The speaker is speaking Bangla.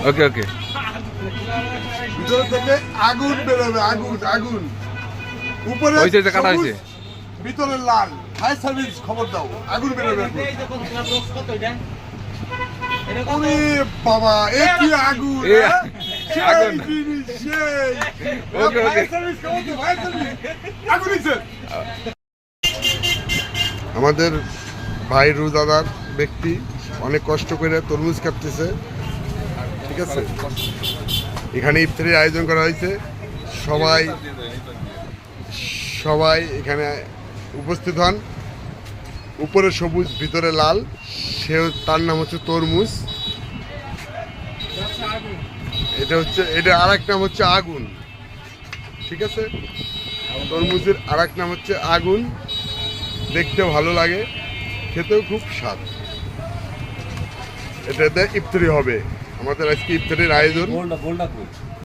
ওকে ওকে। ভিতর থেকে আগুন বেরোবে, আগুন আগুন। উপরে হয়েছে যে কাটা হয়েছে, ভিতরে লাল। ফায়ার সার্ভিস খবর দাও, আগুন বেরোবে। ওরে বাবা, এ কি আগুন! এ হ্যাঁ? আগুন। সেই জিনিস, সেই। ওকে, ওকে। ফায়ার সার্ভিস খবর দাও, ফায়ার সার্ভিস। আগুন হয়েছে। আমাদের ভাই রোজাদার ব্যক্তি অনেক কষ্ট করে তরমুজ কাটতেছে, ঠিক আছে। এখানে ইফতারির আয়োজন করা হয়েছে, সবাই সবাই এখানে উপস্থিত হন। উপরে সবুজ, ভিতরে লাল, তার নাম হচ্ছে তরমুজ। এটা আর এক নাম হচ্ছে আগুন, ঠিক আছে। তরমুজের আর এক নাম হচ্ছে আগুন। দেখতে ভালো লাগে, খেতেও খুব স্বাদ। এটাতে ইফতারি হবে, আমাদের আজকে ইফতারির আয়োজন।